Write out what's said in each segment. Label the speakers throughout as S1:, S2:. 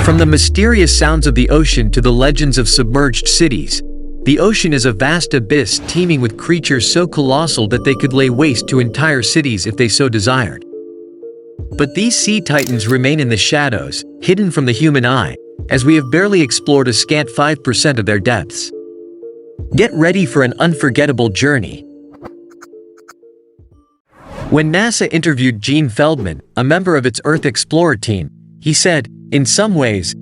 S1: From the mysterious sounds of the ocean to the legends of submerged cities, the ocean is a vast abyss teeming with creatures so colossal that they could lay waste to entire cities if they so desired. But these sea titans remain in the shadows, hidden from the human eye, as we have barely explored a scant 5% of their depths. Get ready for an unforgettable journey. When NASA interviewed Gene Feldman, a member of its Earth Explorer team, he said, "In some ways,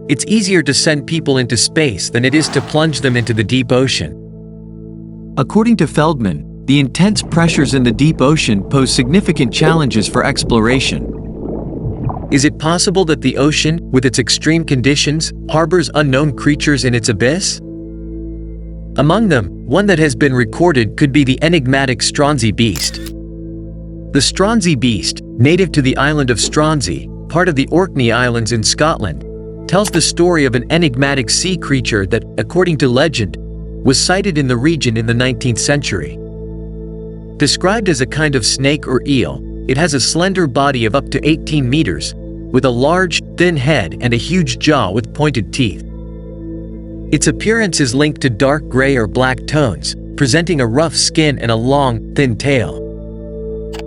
S1: it's easier to send people into space than it is to plunge them into the deep ocean." According to Feldman, the intense pressures in the deep ocean pose significant challenges for exploration. Is it possible that the ocean, with its extreme conditions, harbors unknown creatures in its abyss? Among them, one that has been recorded could be the enigmatic Stronsay beast. The Stronsay beast, native to the island of Stronsay, part of the Orkney Islands in Scotland, tells the story of an enigmatic sea creature that, according to legend, was sighted in the region in the 19th century. Described as a kind of snake or eel, it has a slender body of up to 18 meters, with a large, thin head and a huge jaw with pointed teeth. Its appearance is linked to dark gray or black tones, presenting a rough skin and a long, thin tail.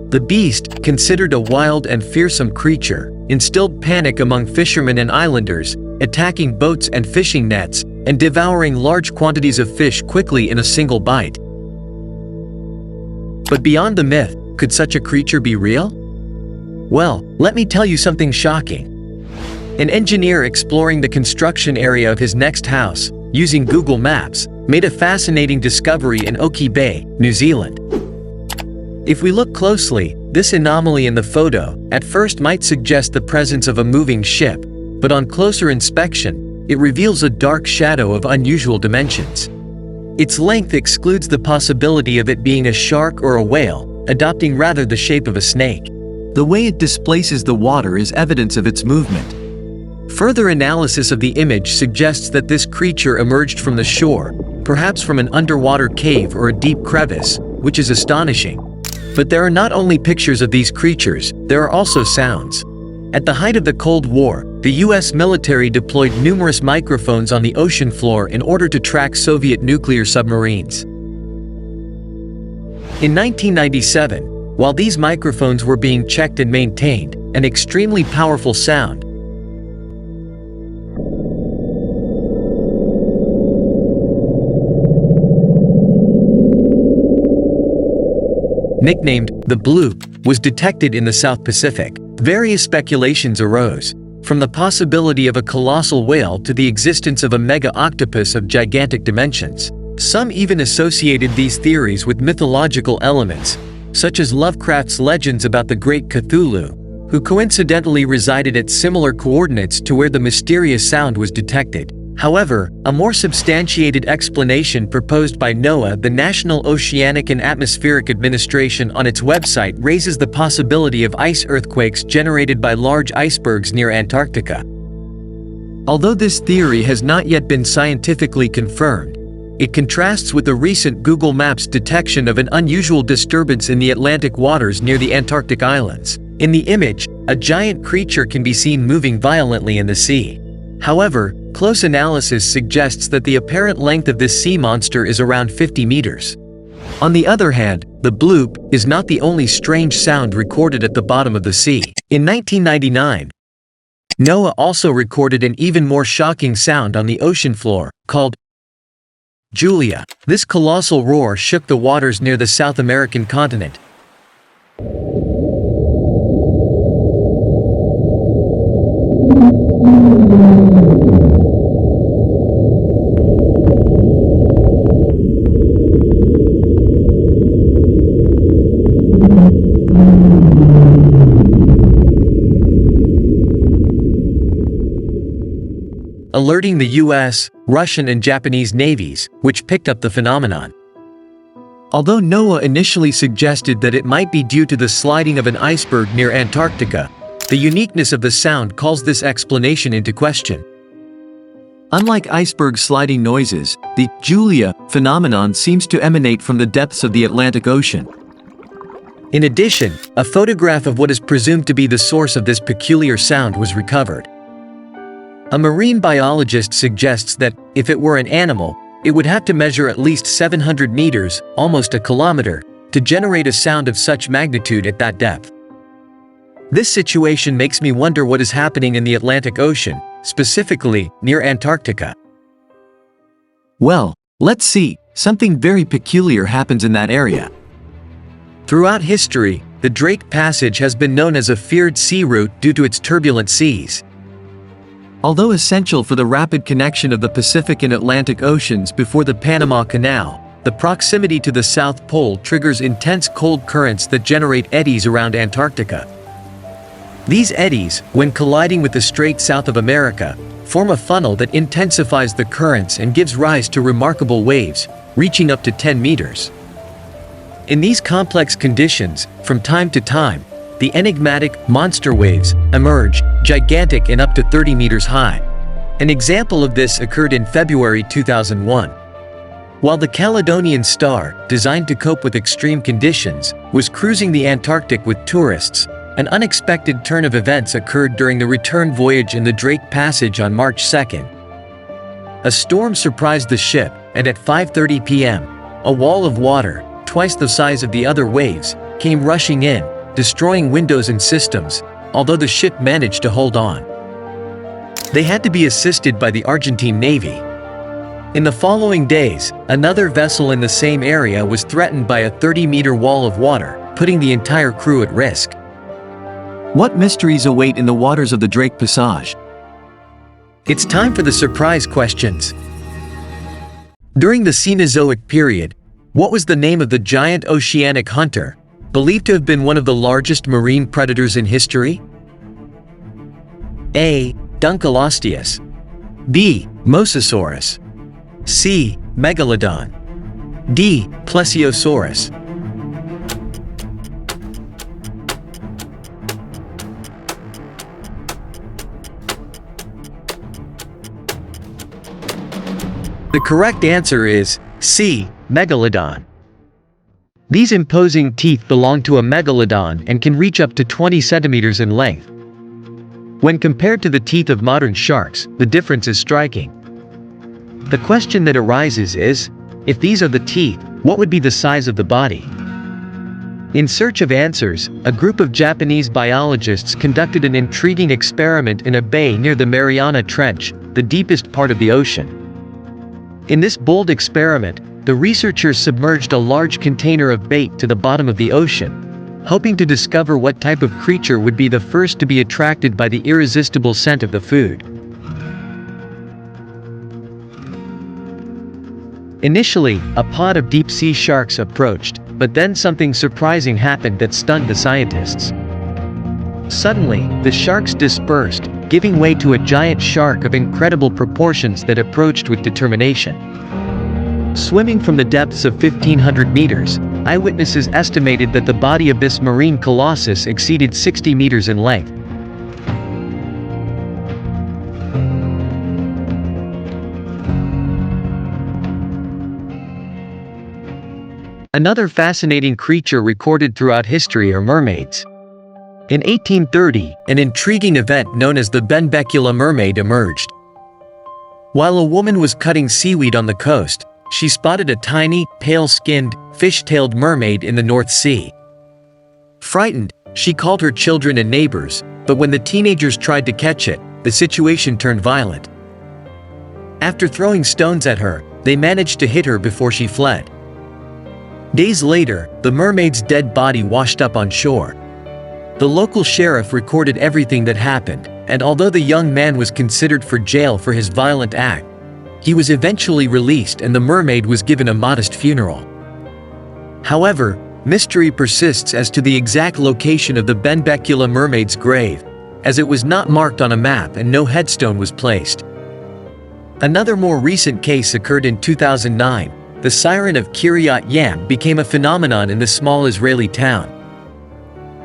S1: The beast, considered a wild and fearsome creature, instilled panic among fishermen and islanders, attacking boats and fishing nets, and devouring large quantities of fish quickly in a single bite. But beyond the myth, could such a creature be real? Well, let me tell you something shocking. An engineer exploring the construction area of his next house, using Google Maps, made a fascinating discovery in Oki Bay, New Zealand. If we look closely, this anomaly in the photo, at first might suggest the presence of a moving ship, but on closer inspection, it reveals a dark shadow of unusual dimensions. Its length excludes the possibility of it being a shark or a whale, adopting rather the shape of a snake. The way it displaces the water is evidence of its movement. Further analysis of the image suggests that this creature emerged from the shore, perhaps from an underwater cave or a deep crevice, which is astonishing. But there are not only pictures of these creatures, there are also sounds. At the height of the Cold War, the US military deployed numerous microphones on the ocean floor in order to track Soviet nuclear submarines. In 1997, while these microphones were being checked and maintained, an extremely powerful sound, nicknamed the bloop, was detected in the South Pacific. Various speculations arose, from the possibility of a colossal whale to the existence of a mega octopus of gigantic dimensions. Some even associated these theories with mythological elements, such as Lovecraft's legends about the great Cthulhu, who coincidentally resided at similar coordinates to where the mysterious sound was detected. However, a more substantiated explanation proposed by NOAA, the National Oceanic and Atmospheric Administration, on its website raises the possibility of ice earthquakes generated by large icebergs near Antarctica. Although this theory has not yet been scientifically confirmed, it contrasts with the recent Google Maps detection of an unusual disturbance in the Atlantic waters near the Antarctic islands. In the image, a giant creature can be seen moving violently in the sea. However, close analysis suggests that the apparent length of this sea monster is around 50 meters. On the other hand, the bloop is not the only strange sound recorded at the bottom of the sea. In 1999, NOAA also recorded an even more shocking sound on the ocean floor, called Julia. This colossal roar shook the waters near the South American continent. Alerting the US, Russian and Japanese navies, which picked up the phenomenon. Although NOAA initially suggested that it might be due to the sliding of an iceberg near Antarctica, the uniqueness of the sound calls this explanation into question. Unlike iceberg sliding noises, the Julia phenomenon seems to emanate from the depths of the Atlantic Ocean. In addition, a photograph of what is presumed to be the source of this peculiar sound was recovered. A marine biologist suggests that, if it were an animal, it would have to measure at least 700 meters, almost a kilometer, to generate a sound of such magnitude at that depth. This situation makes me wonder what is happening in the Atlantic Ocean, specifically near Antarctica. Well, let's see. Something very peculiar happens in that area. Throughout history, the Drake Passage has been known as a feared sea route due to its turbulent seas. Although essential for the rapid connection of the Pacific and Atlantic Oceans before the Panama Canal, the proximity to the South Pole triggers intense cold currents that generate eddies around Antarctica. These eddies, when colliding with the Strait south of America, form a funnel that intensifies the currents and gives rise to remarkable waves, reaching up to 10 meters. In these complex conditions, from time to time, the enigmatic monster waves emerge, gigantic and up to 30 meters high. An example of this occurred in February 2001. While the Caledonian Star, designed to cope with extreme conditions, was cruising the Antarctic with tourists, an unexpected turn of events occurred during the return voyage in the Drake Passage on March 2nd. A storm surprised the ship, and at 5:30 p.m., a wall of water, twice the size of the other waves, came rushing in, destroying windows and systems, although the ship managed to hold on. They had to be assisted by the Argentine Navy. In the following days, another vessel in the same area was threatened by a 30-meter wall of water, putting the entire crew at risk. What mysteries await in the waters of the Drake Passage? It's time for the surprise questions. During the Cenozoic period, what was the name of the giant oceanic hunter, believed to have been one of the largest marine predators in history? A. Dunkleosteus. B. Mosasaurus. C. Megalodon. D. Plesiosaurus. The correct answer is C. Megalodon. These imposing teeth belong to a megalodon and can reach up to 20 centimeters in length. When compared to the teeth of modern sharks, the difference is striking. The question that arises is, if these are the teeth, what would be the size of the body? In search of answers, a group of Japanese biologists conducted an intriguing experiment in a bay near the Mariana Trench, the deepest part of the ocean. In this bold experiment, the researchers submerged a large container of bait to the bottom of the ocean, hoping to discover what type of creature would be the first to be attracted by the irresistible scent of the food. Initially, a pod of deep-sea sharks approached, but then something surprising happened that stunned the scientists. Suddenly, the sharks dispersed, giving way to a giant shark of incredible proportions that approached with determination. Swimming from the depths of 1,500 meters, eyewitnesses estimated that the body of this marine colossus exceeded 60 meters in length. Another fascinating creature recorded throughout history are mermaids. In 1830, an intriguing event known as the Benbecula mermaid emerged. While a woman was cutting seaweed on the coast, she spotted a tiny, pale-skinned, fish-tailed mermaid in the North Sea. Frightened, she called her children and neighbors, but when the teenagers tried to catch it, the situation turned violent. After throwing stones at her, they managed to hit her before she fled. Days later, the mermaid's dead body washed up on shore. The local sheriff recorded everything that happened, and although the young man was considered for jail for his violent act, he was eventually released and the mermaid was given a modest funeral. However, mystery persists as to the exact location of the Benbecula mermaid's grave, as it was not marked on a map and no headstone was placed. Another more recent case occurred in 2009. The siren of Kiryat Yam became a phenomenon in the small Israeli town.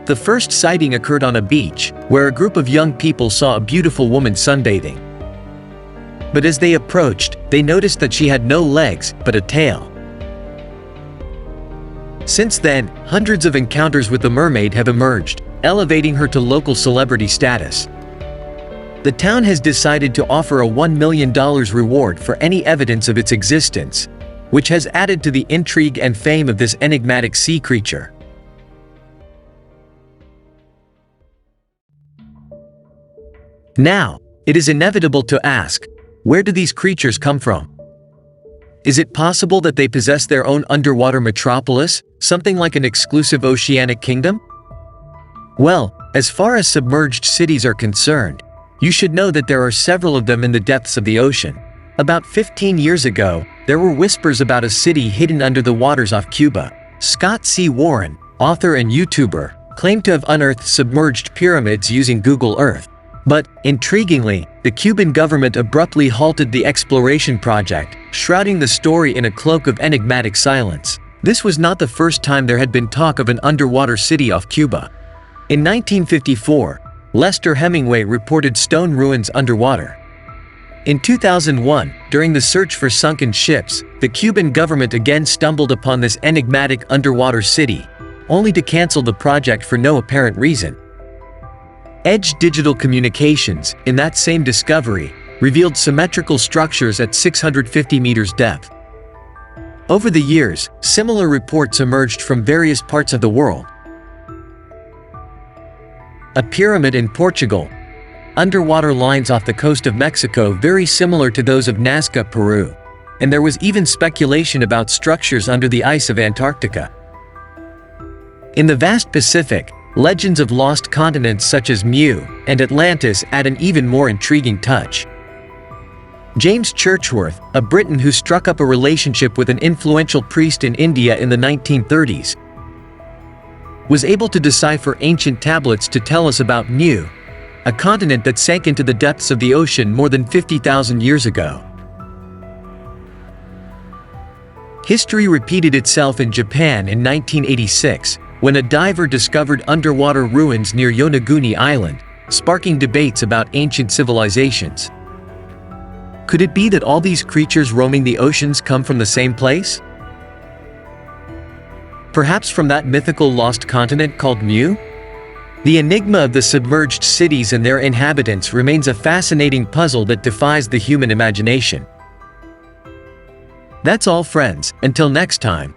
S1: The first sighting occurred on a beach, where a group of young people saw a beautiful woman sunbathing. But as they approached, they noticed that she had no legs, but a tail. Since then, hundreds of encounters with the mermaid have emerged, elevating her to local celebrity status. The town has decided to offer a $1 million reward for any evidence of its existence, which has added to the intrigue and fame of this enigmatic sea creature. Now, it is inevitable to ask, where do these creatures come from? Is it possible that they possess their own underwater metropolis, something like an exclusive oceanic kingdom? Well, as far as submerged cities are concerned, you should know that there are several of them in the depths of the ocean. About 15 years ago, there were whispers about a city hidden under the waters off Cuba. Scott C. Warren, author and YouTuber, claimed to have unearthed submerged pyramids using Google Earth. But, intriguingly, the Cuban government abruptly halted the exploration project, shrouding the story in a cloak of enigmatic silence. This was not the first time there had been talk of an underwater city off Cuba. In 1954, Lester Hemingway reported stone ruins underwater. In 2001, during the search for sunken ships, the Cuban government again stumbled upon this enigmatic underwater city, only to cancel the project for no apparent reason. Edge Digital Communications, in that same discovery, revealed symmetrical structures at 650 meters depth. Over the years, similar reports emerged from various parts of the world. A pyramid in Portugal. Underwater lines off the coast of Mexico very similar to those of Nazca, Peru. And there was even speculation about structures under the ice of Antarctica. In the vast Pacific, legends of lost continents such as Mu and Atlantis add an even more intriguing touch. James Churchworth, a Briton who struck up a relationship with an influential priest in India in the 1930s, was able to decipher ancient tablets to tell us about Mu, a continent that sank into the depths of the ocean more than 50,000 years ago. History repeated itself in Japan in 1986, when a diver discovered underwater ruins near Yonaguni Island, sparking debates about ancient civilizations. Could it be that all these creatures roaming the oceans come from the same place? Perhaps from that mythical lost continent called Mu? The enigma of the submerged cities and their inhabitants remains a fascinating puzzle that defies the human imagination. That's all, friends. Until next time.